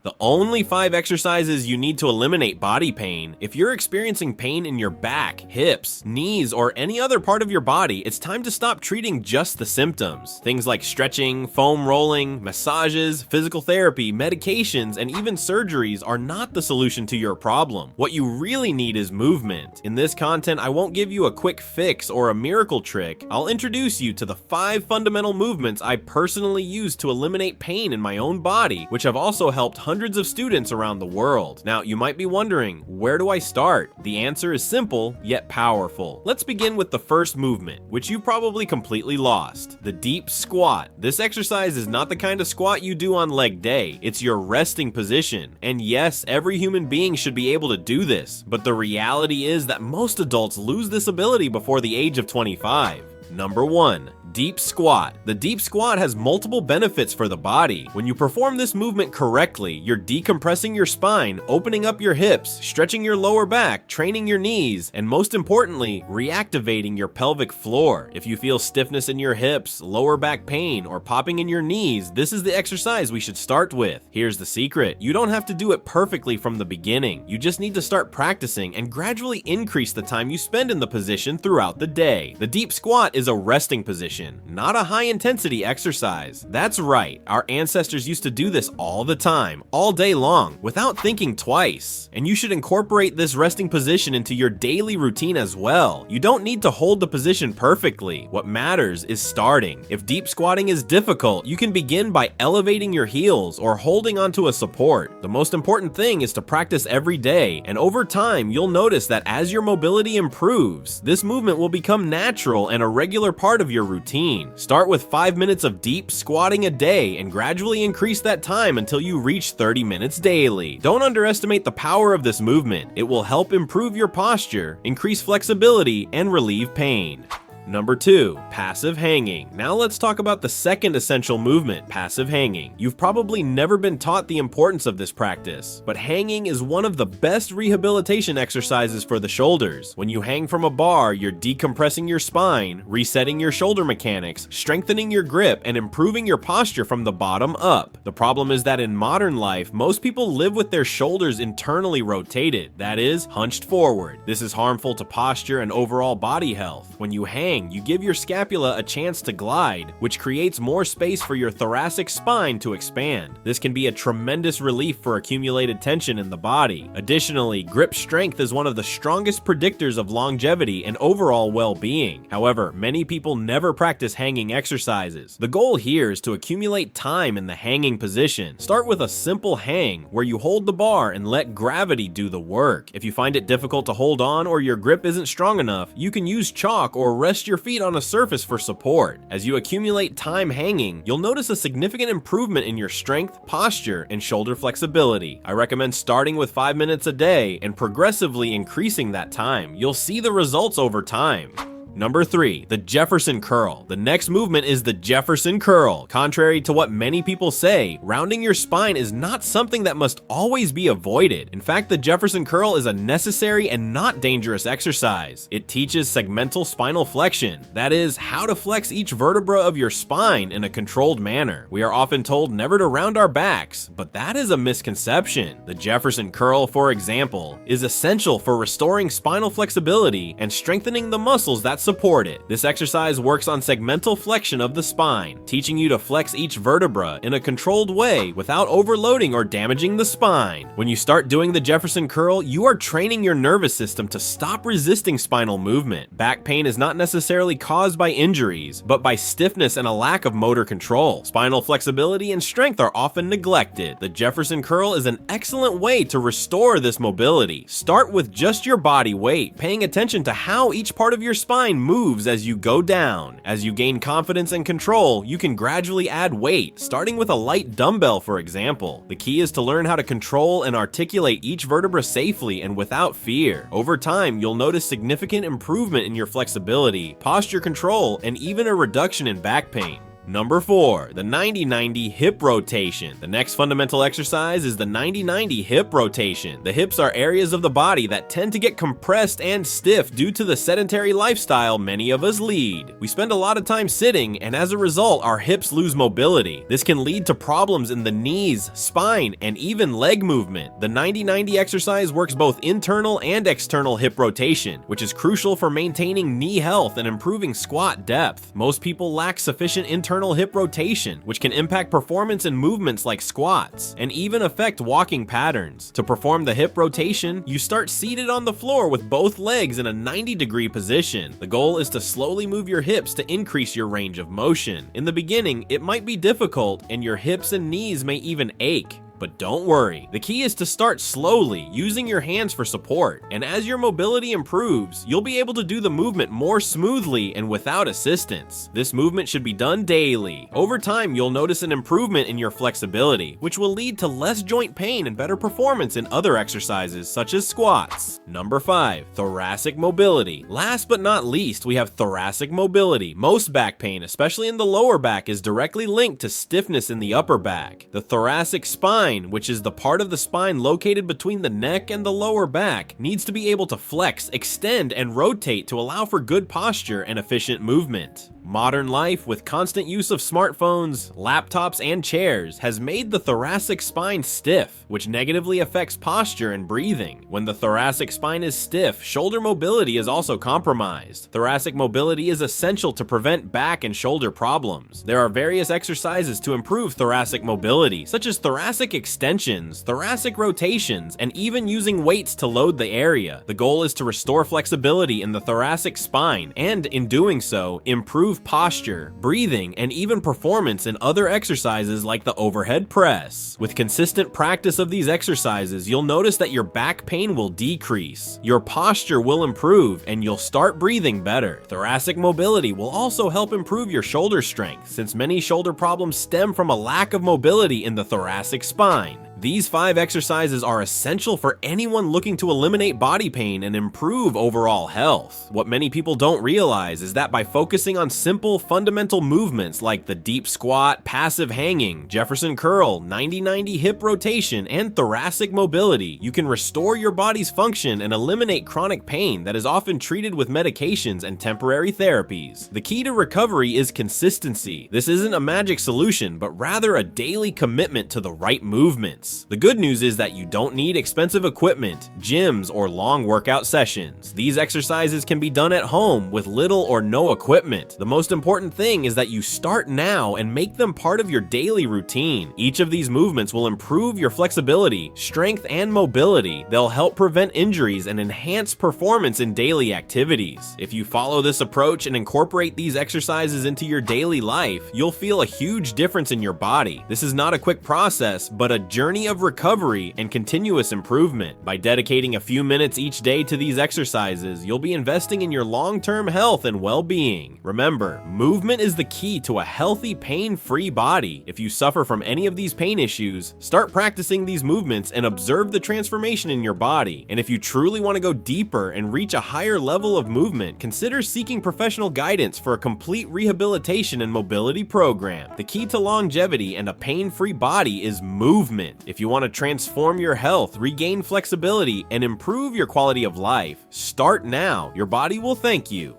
The only 5 exercises you need to eliminate body pain. If you're experiencing pain in your back, hips, knees, or any other part of your body, it's time to stop treating just the symptoms. Things like stretching, foam rolling, massages, physical therapy, medications, and even surgeries are not the solution to your problem. What you really need is movement. In this content, I won't give you a quick fix or a miracle trick. I'll introduce you to the 5 fundamental movements I personally use to eliminate pain in my own body, which have also helped hundreds of students around the world. Now, you might be wondering, where do I start? The answer is simple, yet powerful. Let's begin with the first movement, which you probably completely lost: the deep squat. This exercise is not the kind of squat you do on leg day. It's your resting position. And yes, every human being should be able to do this, but the reality is that most adults lose this ability before the age of 25. Number 1. Deep squat. The deep squat has multiple benefits for the body. When you perform this movement correctly, you're decompressing your spine, opening up your hips, stretching your lower back, training your knees, and most importantly, reactivating your pelvic floor. If you feel stiffness in your hips, lower back pain, or popping in your knees, this is the exercise we should start with. Here's the secret: you don't have to do it perfectly from the beginning. You just need to start practicing and gradually increase the time you spend in the position throughout the day. The deep squat is a resting position, not a high-intensity exercise. That's right, our ancestors used to do this all the time, all day long, without thinking twice. And you should incorporate this resting position into your daily routine as well. You don't need to hold the position perfectly. What matters is starting. If deep squatting is difficult, you can begin by elevating your heels or holding onto a support. The most important thing is to practice every day, and over time, you'll notice that as your mobility improves, this movement will become natural and a regular part of your routine. Start with 5 minutes of deep squatting a day and gradually increase that time until you reach 30 minutes daily. Don't underestimate the power of this movement. It will help improve your posture, increase flexibility, and relieve pain. Number 2. Passive hanging. Now let's talk about the second essential movement, passive hanging. You've probably never been taught the importance of this practice, but hanging is one of the best rehabilitation exercises for the shoulders. When you hang from a bar, you're decompressing your spine, resetting your shoulder mechanics, strengthening your grip, and improving your posture from the bottom up. The problem is that in modern life, most people live with their shoulders internally rotated, that is, hunched forward. This is harmful to posture and overall body health. When you hang, you give your scapula a chance to glide, which creates more space for your thoracic spine to expand. This can be a tremendous relief for accumulated tension in the body. Additionally, grip strength is one of the strongest predictors of longevity and overall well-being. However, many people never practice hanging exercises. The goal here is to accumulate time in the hanging position. Start with a simple hang where you hold the bar and let gravity do the work. If you find it difficult to hold on or your grip isn't strong enough, you can use chalk or rest your feet on a surface for support. As you accumulate time hanging, you'll notice a significant improvement in your strength, posture, and shoulder flexibility. I recommend starting with 5 minutes a day and progressively increasing that time. You'll see the results over time. Number 3, the Jefferson Curl. The next movement is the Jefferson Curl. Contrary to what many people say, rounding your spine is not something that must always be avoided. In fact, the Jefferson Curl is a necessary and not dangerous exercise. It teaches segmental spinal flexion, that is, how to flex each vertebra of your spine in a controlled manner. We are often told never to round our backs, but that is a misconception. The Jefferson Curl, for example, is essential for restoring spinal flexibility and strengthening the muscles that support it. This exercise works on segmental flexion of the spine, teaching you to flex each vertebra in a controlled way without overloading or damaging the spine. When you start doing the Jefferson Curl, you are training your nervous system to stop resisting spinal movement. Back pain is not necessarily caused by injuries, but by stiffness and a lack of motor control. Spinal flexibility and strength are often neglected. The Jefferson Curl is an excellent way to restore this mobility. Start with just your body weight, paying attention to how each part of your spine moves as you go down. As you gain confidence and control, you can gradually add weight, starting with a light dumbbell, for example. The key is to learn how to control and articulate each vertebra safely and without fear. Over time, you'll notice significant improvement in your flexibility, posture control, and even a reduction in back pain. Number 4, the 90-90 hip rotation. The next fundamental exercise is the 90-90 hip rotation. The hips are areas of the body that tend to get compressed and stiff due to the sedentary lifestyle many of us lead. We spend a lot of time sitting, and as a result, our hips lose mobility. This can lead to problems in the knees, spine, and even leg movement. The 90-90 exercise works both internal and external hip rotation, which is crucial for maintaining knee health and improving squat depth. Most people lack sufficient internal hip rotation, which can impact performance in movements like squats, and even affect walking patterns. To perform the hip rotation, you start seated on the floor with both legs in a 90-degree position. The goal is to slowly move your hips to increase your range of motion. In the beginning, it might be difficult, and your hips and knees may even ache. But don't worry, the key is to start slowly, using your hands for support, and as your mobility improves, you'll be able to do the movement more smoothly and without assistance. This movement should be done daily. Over time, you'll notice an improvement in your flexibility, which will lead to less joint pain and better performance in other exercises such as squats. Number 5, thoracic mobility. Last but not least, we have thoracic mobility. Most back pain, especially in the lower back, is directly linked to stiffness in the upper back. The thoracic spine, which is the part of the spine located between the neck and the lower back, needs to be able to flex, extend, and rotate to allow for good posture and efficient movement. Modern life, with constant use of smartphones, laptops, and chairs, has made the thoracic spine stiff, which negatively affects posture and breathing. When the thoracic spine is stiff, shoulder mobility is also compromised. Thoracic mobility is essential to prevent back and shoulder problems. There are various exercises to improve thoracic mobility, such as thoracic extensions, thoracic rotations, and even using weights to load the area. The goal is to restore flexibility in the thoracic spine, and in doing so, improve posture, breathing, and even performance in other exercises like the overhead press. With consistent practice of these exercises, you'll notice that your back pain will decrease, your posture will improve, and you'll start breathing better. Thoracic mobility will also help improve your shoulder strength, since many shoulder problems stem from a lack of mobility in the thoracic spine. These 5 exercises are essential for anyone looking to eliminate body pain and improve overall health. What many people don't realize is that by focusing on simple, fundamental movements like the deep squat, passive hanging, Jefferson curl, 90-90 hip rotation, and thoracic mobility, you can restore your body's function and eliminate chronic pain that is often treated with medications and temporary therapies. The key to recovery is consistency. This isn't a magic solution, but rather a daily commitment to the right movements. The good news is that you don't need expensive equipment, gyms, or long workout sessions. These exercises can be done at home with little or no equipment. The most important thing is that you start now and make them part of your daily routine. Each of these movements will improve your flexibility, strength, and mobility. They'll help prevent injuries and enhance performance in daily activities. If you follow this approach and incorporate these exercises into your daily life, you'll feel a huge difference in your body. This is not a quick process, but a journey of recovery and continuous improvement. By dedicating a few minutes each day to these exercises, you'll be investing in your long-term health and well-being. Remember, movement is the key to a healthy, pain-free body. If you suffer from any of these pain issues, start practicing these movements and observe the transformation in your body. And if you truly want to go deeper and reach a higher level of movement, consider seeking professional guidance for a complete rehabilitation and mobility program. The key to longevity and a pain-free body is movement. If you want to transform your health, regain flexibility, and improve your quality of life, start now. Your body will thank you.